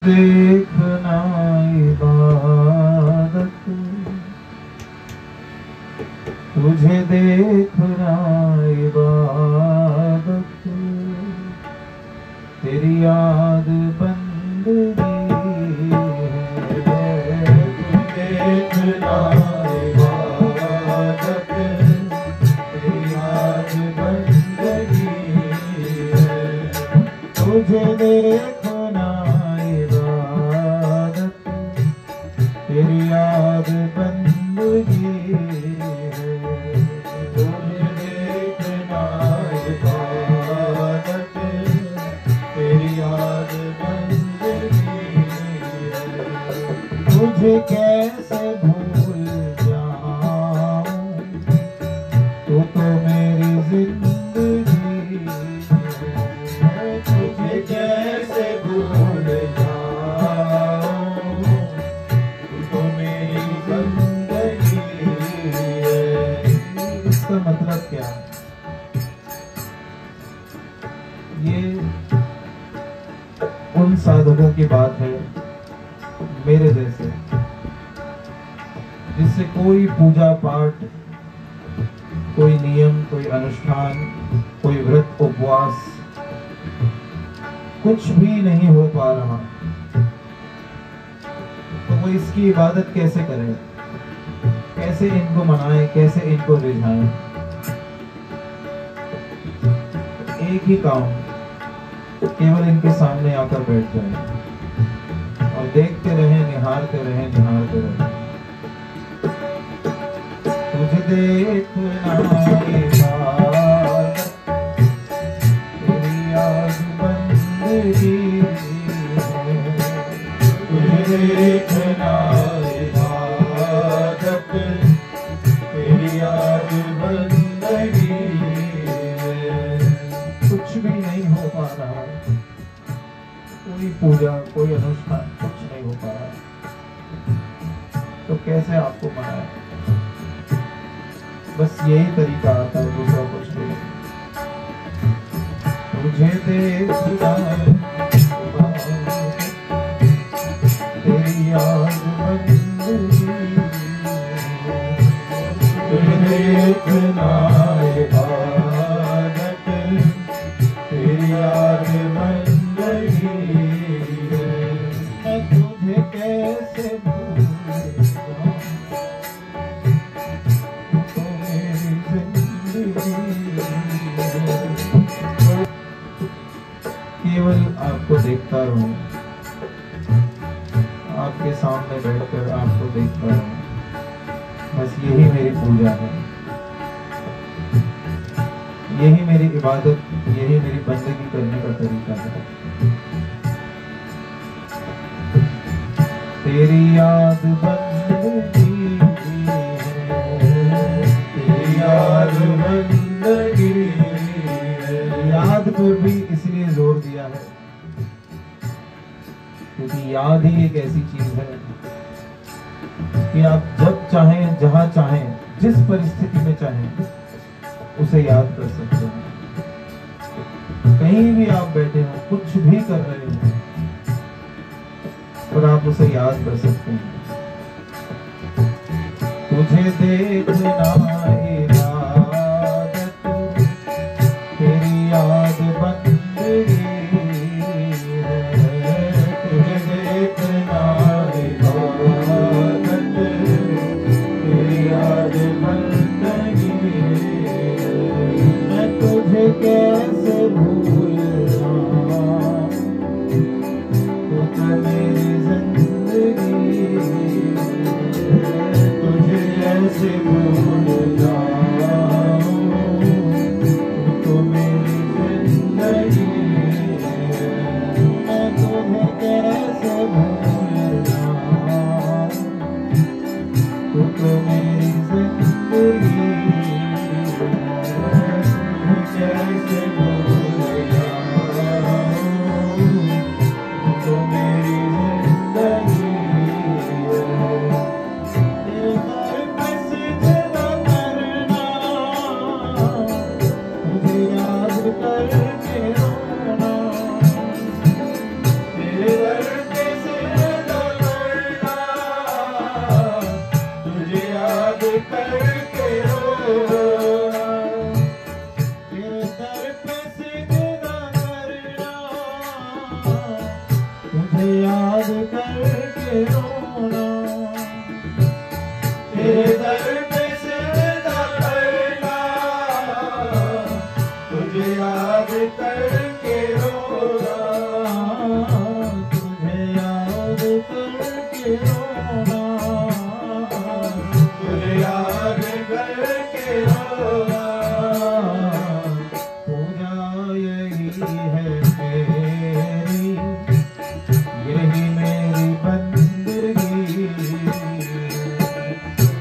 देखना इबादत, तुझे देखना इबादत, तेरी याद बंदगी है। तुझे देखना इबादत, तेरी याद बंदगी है। तुझे देखना इबादत, तेरी याद बंदगी है। तुझे देखना इबादत, तेरी याद बंदगी है। तुझे कैसे भूल जाऊं, तू तो मेरी जिंदगी है। तुझे कैसे भूल जाऊं, तू तो मेरी जिंदगी है। इसका मतलब क्या? ये उन साधकों की बात है मेरे जैसे, जिससे कोई पूजा पाठ, कोई नियम, कोई अनुष्ठान, कोई व्रत उपवास कुछ भी नहीं हो पा रहा, तो वो इसकी इबादत कैसे करें? कैसे इनको मनाएं, कैसे इनको रिझाएं? एक ही काम, केवल इनके सामने आकर बैठ जाए और देखते रहे, निहारते रहे, निहारते रहे। तुझे देखना इबादत, तेरी याद बंदगी है। तुझे देखना इबादत, तेरी याद बंदगी है। कुछ भी नहीं हो पा रहा, कोई पूजा, कोई अनुष्ठान कुछ नहीं हो पा रहा, तो कैसे आपको मनाए? बस यही तरीका आता है, दूसरा कुछ नहीं। तुझे देखना तेरी याद बंदगी, तुझे देखना इबादत, तेरी याद बंदगी है। मैं तुझे कैसे भूल जाऊं, तो मेरी जिंदगी है। केवल आपको देखता रहूं, आपके सामने बैठकर आपको देखता रहूं, बस यही मेरी पूजा है, यही मेरी इबादत, यही मेरी बंदगी करने का तरीका है। तेरी याद बंदगी है, तेरी याद बंदगी है। याद पर भी इसलिए जोर दिया है क्योंकि याद ही एक ऐसी चीज है कि आप जब चाहें, जहां चाहें, जिस परिस्थिति में चाहें उसे याद कर सकते हैं। कहीं भी आप बैठे हो, कुछ भी कर रहे हो, और आप उसे याद कर सकते हैं। तुझे देखना इबादत, तेरी याद बंदगी है। तुझे देखना इबादत, तेरी याद बंदगी है। मैं तुझे कैसे भूल जाऊं, तू तो मेरी जिंदगी है। तुझे कैसे भूल जाऊं, तू तो मेरी जिंदगी है। मैं तुझे कैसे भूल जाऊं, तू तो मेरी जिंदगी है। कैसे भूल जाऊं, तो मेरी जिंदगी है। तेरे दर पे सिजदा करना याद करके रोना, तुझे याद करके रोना, तुझे याद करके रोना। पूजा यही है मेरी, यही मेरी बंदगी,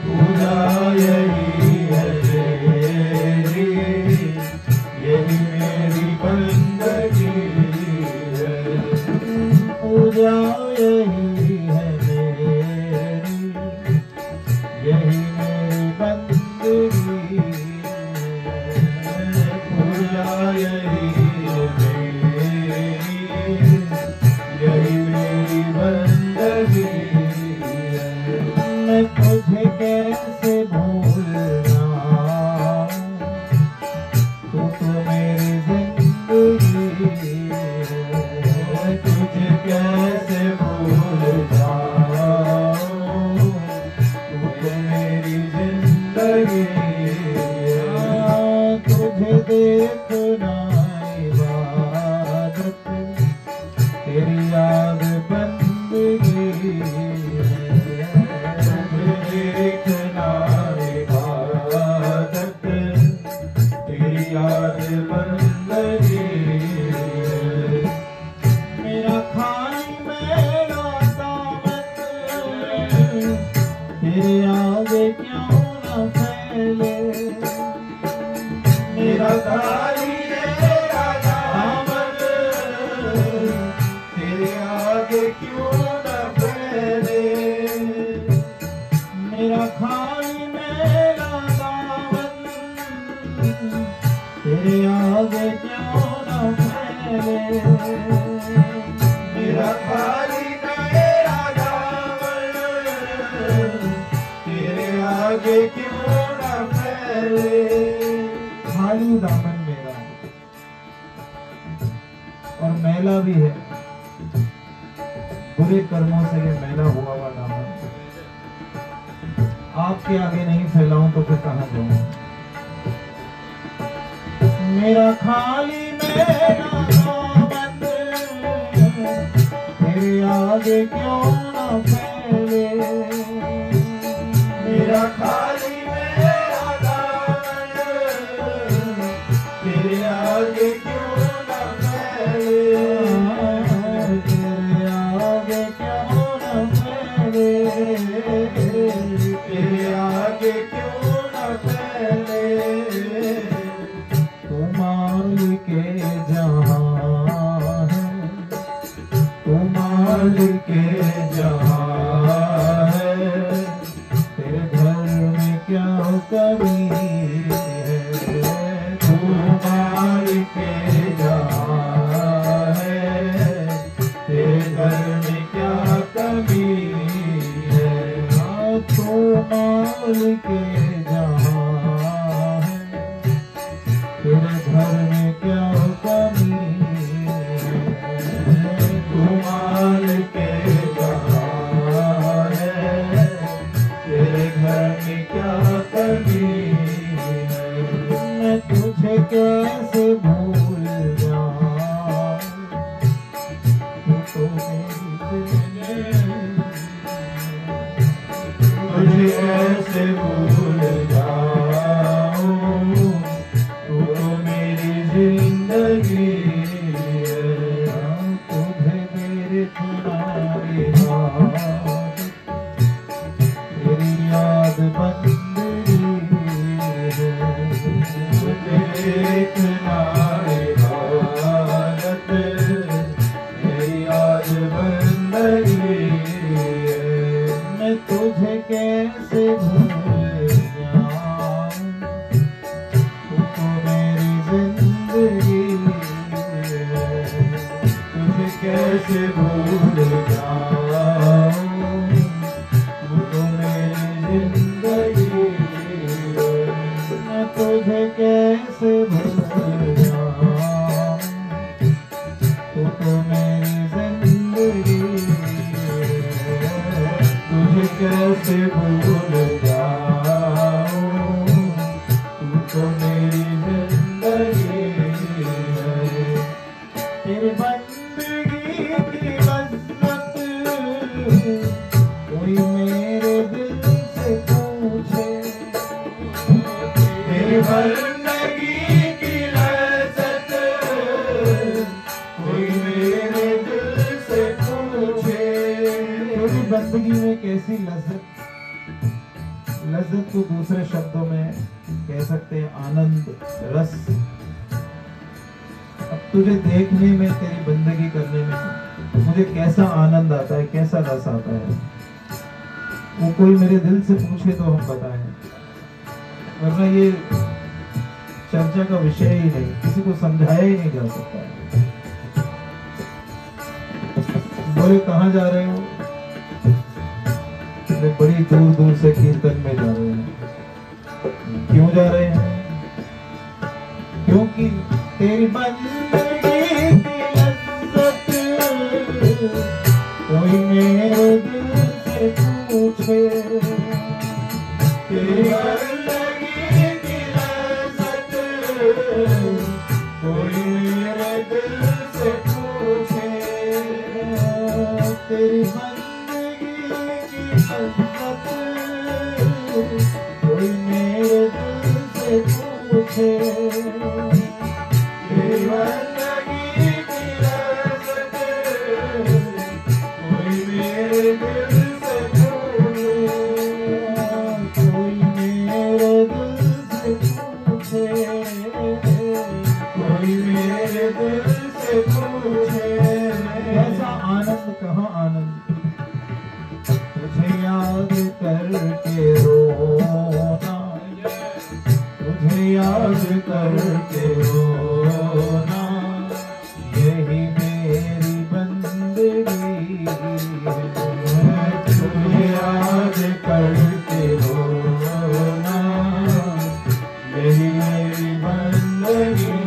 पूजा यही है मेरी, यही मेरी बंदगी है। पूजा यही है मेरी, यही मेरी बंदगी है। पूजा यही है मेरी, यही मेरी बंदगी है। मैं तुझे कैसे भूलना, तू तो मेरी जिंदगी है। तुझे कैसे भूल जाऊं, तू तो मेरी जिंदगी है। तुझे देखना इबादत, तेरी याद बंदगी है। तुझे देखना इबादत, तेरी याद बंदगी है। मेरा खाई मेरा दामन, तेरे आगे क्यों न फैले। मेरा खाई मेरा दामन, तेरे आगे क्यों न फैले। मेरा खाई मेरा दामन, तेरे आगे क्यों न फैले। मेरा खाली मेरा दामन, तेरे आगे क्यों न फैले। खाली दामन मेरा और मैला भी है, बुरे कर्मों से ये मैला हुआ हुआ दामन आपके आगे नहीं फैलाऊं तो फिर कहां जाऊं। मेरा खाली मेरा दामन, तेरे आगे क्यों न फैले। मेरा खाली मेरा दामन, तेरे आगे क्यों न फैले। तेरे आगे क्यों न फैले, तेरे आगे क्यों न फैले। तू मालिक जहां है, तू मालिक जहां है, तेरे घर में क्या कमी है। तू मालिक जहां है, तेरे घर में क्या कमी है। तू मालिक जहां है, तेरे घर में क्या कमी है। तू मालिक जहां है, तेरे घर में क्या कमी है। मैं तुझे कैसे भूल जाऊं, तू तो मेरी जिंदगी। तुझे कैसे भूल जाऊं, तू तो मेरी जिंदगी है। तुझे मेरे तुम्हारी याद, तेरी याद बंदगी है। तुझे देखना इबादत, तेरी याद बंदगी है। मैं तुझे कैसे भूल जाऊं, तू तो मेरी जिंदगी है। तुझे कैसे भूल जाऊं, तू तो मेरी जिंदगी है। मैं तुझे कैसे भूल जाऊं, तू तो मेरी जिंदगी है। तुझे कैसे भूल जाऊं, तू तो मेरी जिंदगी है। तेरी बंदगी की लज्जत कोई मेरे दिल से पूछे, तेरी बंदगी की लज्जत कोई मेरे दिल से पूछे। तेरी बंदगी में कैसी लज्जत, लज्जत को दूसरे शब्दों में कह सकते हैं आनंद, रस। अब तुझे देखने में, तेरी बंदगी करने में मुझे कैसा आनंद आता है, कैसा रस आता है, वो कोई मेरे दिल से पूछे तो हम बताएं, वरना ये चर्चा का विषय ही नहीं, किसी को समझाया ही नहीं जा सकता है। बोले कहाँ जा रहे हो? बड़ी दूर दूर से कीर्तन में जा रहे हैं। क्यों जा रहे हैं? क्योंकि तेरी बंदगी की लज्जत कोई मेरे दिल से पूछे, तेरी बंदगी की लज्जत कोई मेरे दिल से पूछे, तेरी बंदगी की लज्जत कोई मेरे दिल से पूछे, तेरी बंदगी की लज्जत कोई मेरे दिल से पूछे, कोई मेरे दिल से पूछे, कोई मेरे दिल से पूछे। ऐसा आनंद कहाँ आनंद, तुझे याद करके रोना, तुझे याद करके रोना, यही मेरी बंदगी है। तुझे याद करके रोना, यही मेरी बंदगी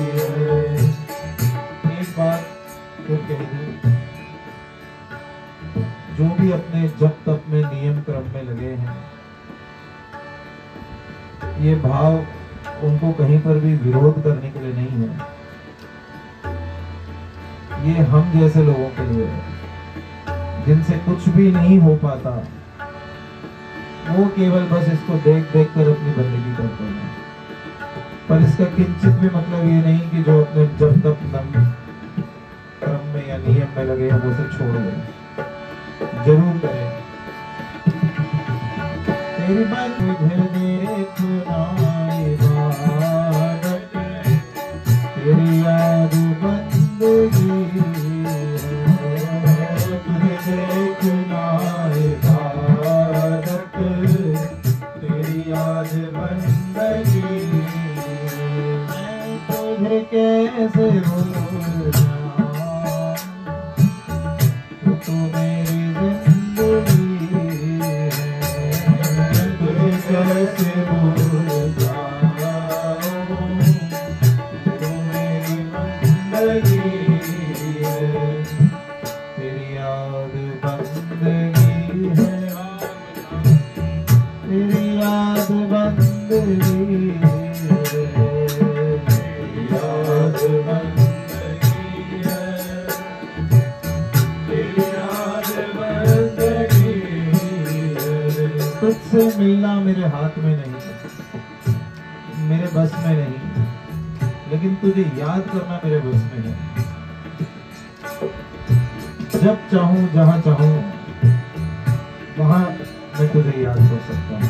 है। एक बात तो कह दूं, जो भी अपने जप तप में नियम क्रम में लगे हैं, ये भाव उनको कहीं पर भी विरोध करने के लिए नहीं है, ये हम जैसे लोगों के लिए है जिनसे कुछ भी नहीं हो पाता, वो केवल बस इसको देख देख कर अपनी बंदगी करते हैं। पर इसका किंचित भी मतलब ये नहीं कि जो अपने जप तप क्रम में या नियम में लगे हैं वो उसे छोड़ दें, जरूर करें। तेरी बात तुझे देखना इबादत, तेरी याद बंदगी है, तुझे देखना इबादत, तेरी याद बंदगी, मैं तुझे कैसे भूल जाऊं, तू मेरी जिंदगी है, तुझे कैसे भूल जाऊं, तू मेरी बंदगी है, तेरी याद बंदगी है, तेरी याद बंदगी है, तेरी याद बंदगी है, तेरी याद बंदगी है। तुझसे मिलना मेरे हाथ में नहीं, मेरे बस में नहीं, लेकिन तुझे याद करना मेरे बस में है। जब चाहूं, जहां चाहूं, वहां मैं तुझे याद कर सकता हूं।